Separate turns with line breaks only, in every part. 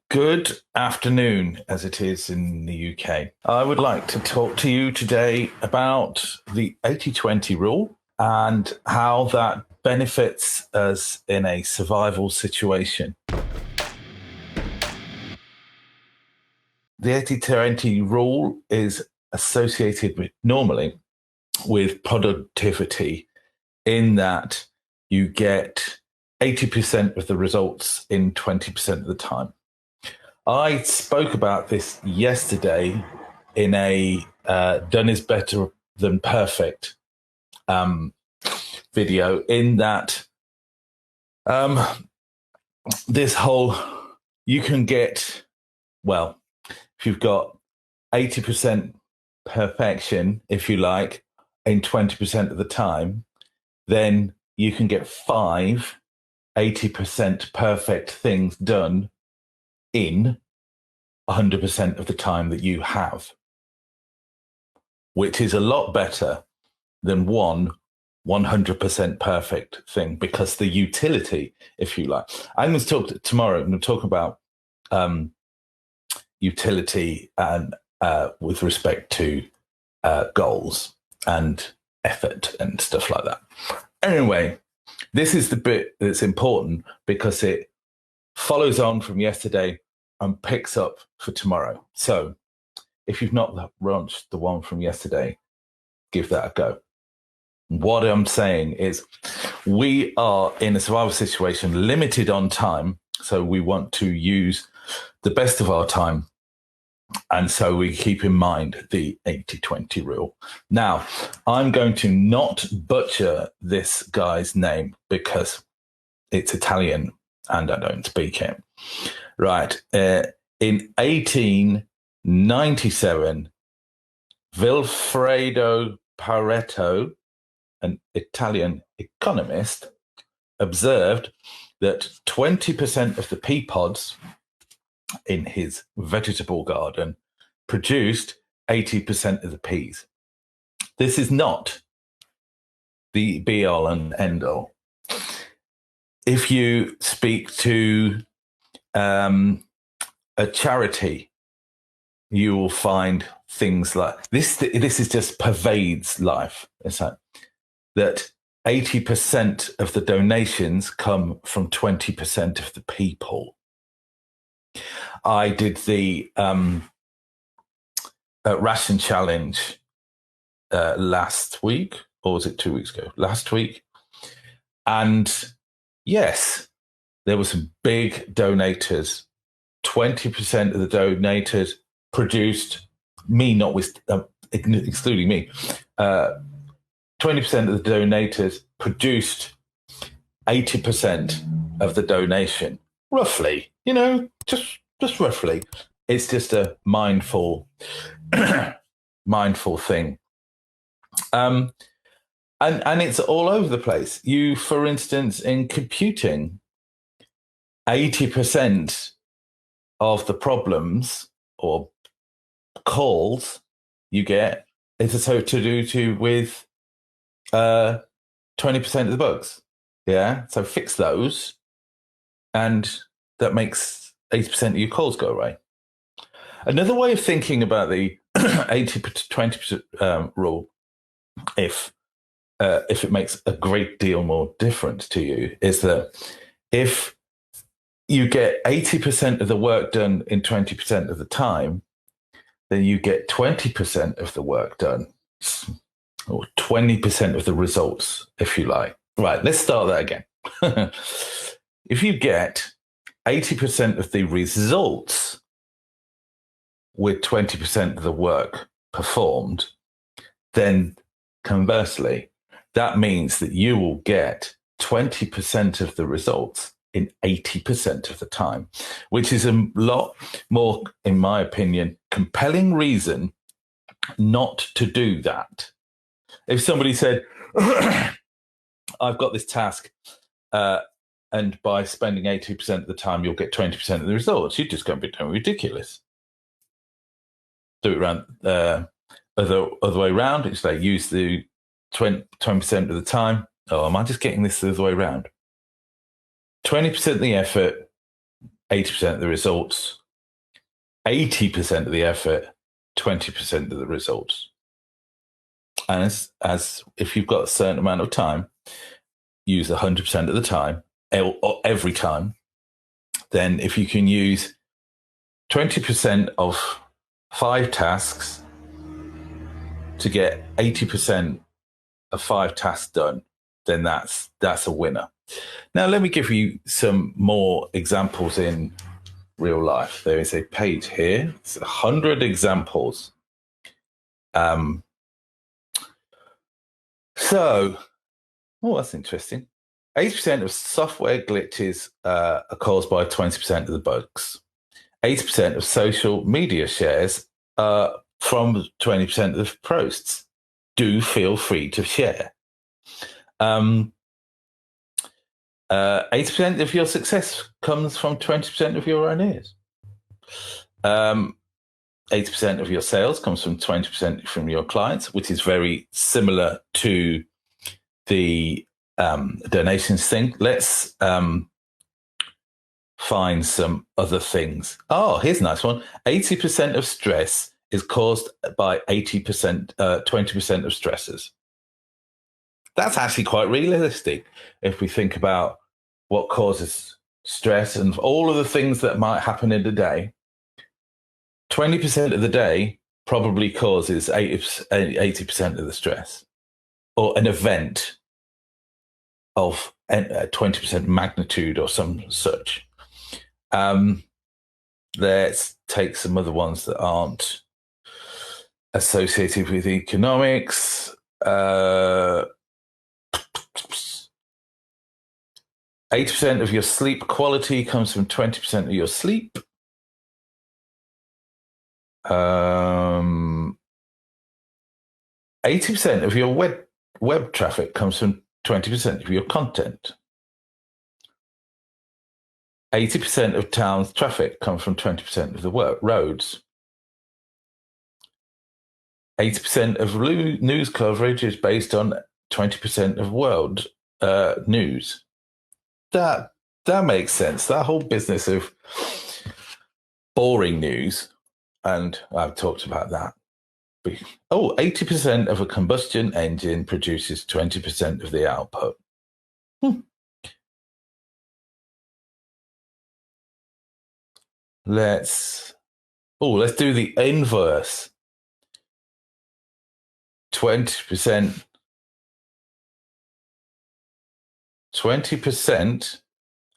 Good afternoon, as it is in the UK. I would like to talk to you today about the 80-20 rule and how that benefits us in a survival situation. The 80-20 rule is associated normally with productivity in that you get 80% of the results in 20% of the time. I spoke about this yesterday in a done is better than perfect video, in that this whole, you can get, well, if you've got 80% perfection, if you like, in 20% of the time, then you can get 80% perfect things done in 100% of the time that you have, which is a lot better than 100% perfect thing, because the utility, if you like, I'm going to talk tomorrow. I'm going to talk about utility and with respect to goals and effort and stuff like that. Anyway, this is the bit that's important because it follows on from yesterday and picks up for tomorrow. So if you've not launched the one from yesterday, give that a go. What I'm saying is we are in a survival situation, limited on time. So we want to use the best of our time. And so we keep in mind the 80-20 rule. Now, I'm going to not butcher this guy's name because it's Italian and I don't speak it. Right. In 1897, Vilfredo Pareto, an Italian economist, observed that 20% of the pea pods in his vegetable garden produced 80% of the peas. This is not the be all and end all. If you speak to a charity, you will find things like this. This is just pervades life. It's like that 80% of the donations come from 20% of the people. I did the ration challenge last week, or was it 2 weeks ago? Last week. And yes, there were some big donators. 20% of the donators produced, excluding me, 20% of the donators produced 80% of the donation, roughly, just roughly. It's just a mindful thing. And it's all over the place. You, for instance, in computing, 80% of the problems or calls you get is to do with 20% of the bugs. Yeah, so fix those, and that makes 80% of your calls go away. Another way of thinking about the 80-20% rule, if it makes a great deal more difference to you, is that if you get 80% of the work done in 20% of the time, then you get 20% of the work done, or 20% of the results, if you like. Right, let's start that again. If you get 80% of the results with 20% of the work performed, then conversely, that means that you will get 20% of the results in 80% of the time, which is a lot more, in my opinion, compelling reason not to do that. If somebody said, I've got this task, and by spending 80% of the time, you'll get 20% of the results, you're just going to be doing ridiculous. Do it around other way around. It's like use the 20% of the time. Oh, am I just getting this the other way around? 20% of the effort, 80% of the results, 80% of the effort, 20% of the results. And as if you've got a certain amount of time, use 100% of the time, every time. Then if you can use 20% of 5 tasks to get 80% of 5 tasks done, then that's a winner. Now, let me give you some more examples in real life. There is a page here. It's 100 examples. That's interesting. 80% of software glitches are caused by 20% of the bugs. 80% of social media shares are from 20% of the posts. Do feel free to share. 80% of your success comes from 20% of your ideas. 80% of your sales comes from 20% from your clients, which is very similar to the donations thing. Let's find some other things. Oh, here's a nice one. 80% of stress is caused by 20% of stressors. That's actually quite realistic if we think about what causes stress and all of the things that might happen in a day. 20% of the day probably causes 80% of the stress, or an event of 20% magnitude or some such. Let's take some other ones that aren't associated with economics. 80% of your sleep quality comes from 20% of your sleep. 80% of your web traffic comes from 20% of your content. 80% of towns' traffic comes from 20% of the roads. 80% of news coverage is based on 20% of world news. That makes sense. That whole business of boring news, and I've talked about that. 80% of a combustion engine produces 20% of the output. Let's do the inverse. 20%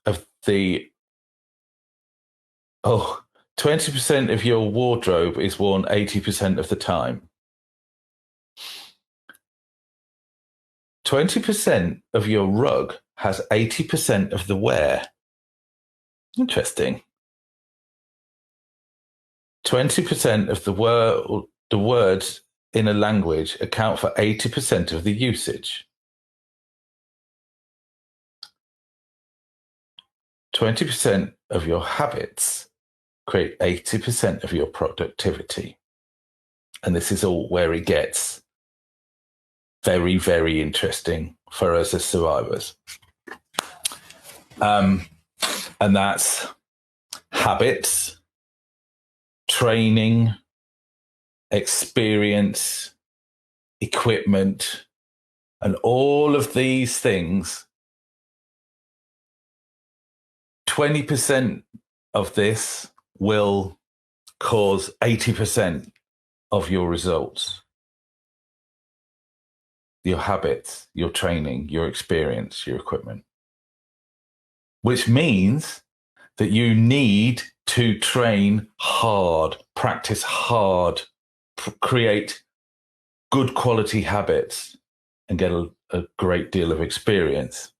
of the 20% of your wardrobe is worn 80% of the time. 20% of your rug has 80% of the wear. Interesting. 20% of the words in a language account for 80% of the usage. 20% of your habits create 80% of your productivity. And this is all where it gets very, very interesting for us as survivors. And that's habits, training, experience, equipment, and all of these things. 20% of this will cause 80% of your results. Your habits, your training, your experience, your equipment. Which means that you need to train hard, practice hard, create good quality habits, and get a great deal of experience.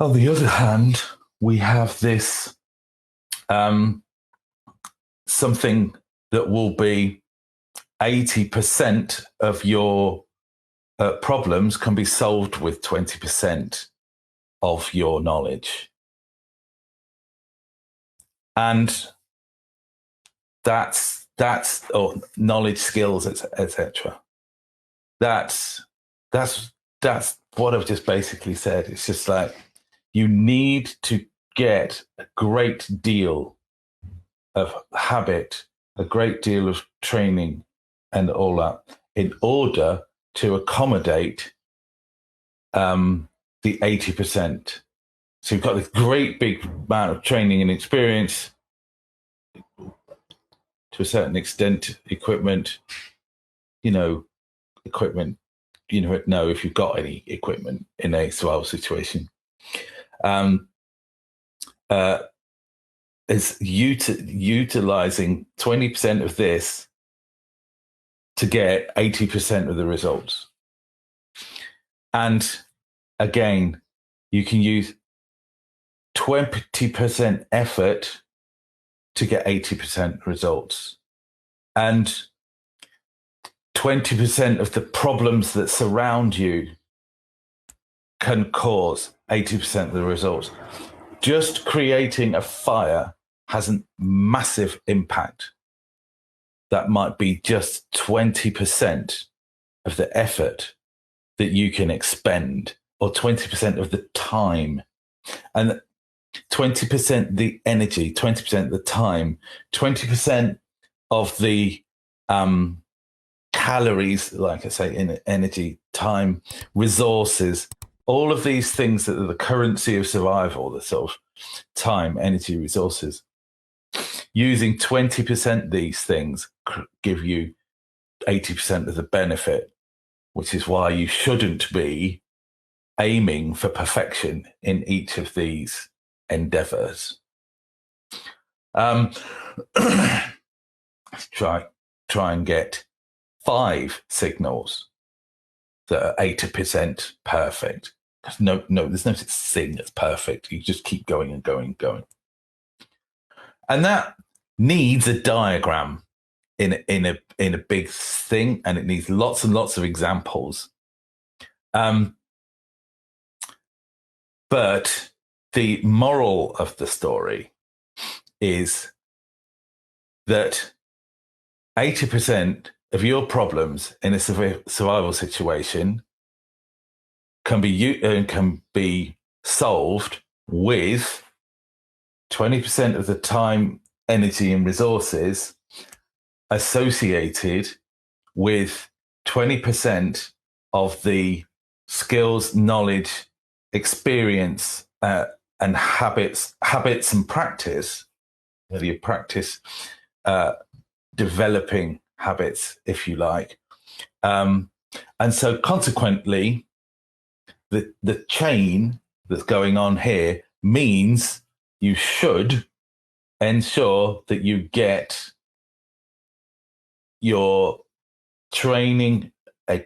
On the other hand, we have this something that will be 80% of your problems can be solved with 20% of your knowledge. And that's or knowledge, skills, etc. That's what I've just basically said. It's just like you need to get a great deal of habit, a great deal of training and all that in order to accommodate the 80%. So you've got this great big amount of training and experience, to a certain extent, equipment, equipment, know if you've got any equipment in a survival situation. Is utilizing 20% of this to get 80% of the results. And again, you can use 20% effort to get 80% results. And 20% of the problems that surround you can cause 80% of the results. Just creating a fire has a massive impact. That might be just 20% of the effort that you can expend, or 20% of the time, and 20% the energy, 20% the time, 20% of the calories, like I say, in energy, time, resources, all of these things that are the currency of survival, the sort of time, energy, resources. Using 20% these things give you 80% of the benefit, which is why you shouldn't be aiming for perfection in each of these endeavors. Try and get 5 signals that are 80% perfect. No, there's no such thing as perfect. You just keep going and going and going. And that needs a diagram in a big thing, and it needs lots and lots of examples. But the moral of the story is that 80% of your problems in a survival situation can be solved with 20% of the time, energy, and resources associated with 20% of the skills, knowledge, experience, and habits and practice. Whether you practice developing habits, if you like. And so consequently, the chain that's going on here means you should ensure that you get your training, a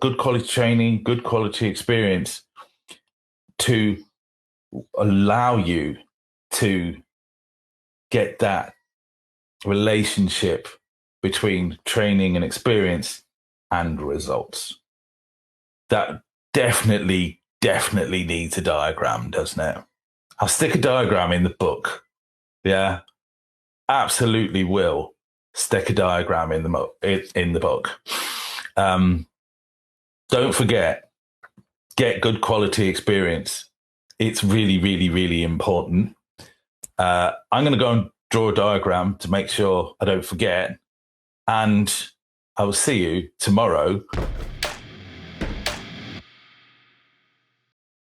good quality training, good quality experience to allow you to get that relationship between training and experience and results. That definitely needs a diagram, doesn't it? I'll stick a diagram in the book. Yeah, absolutely will stick a diagram in the book. Don't forget, get good quality experience. It's really, really, really important. I'm going to go and draw a diagram to make sure I don't forget. And I will see you tomorrow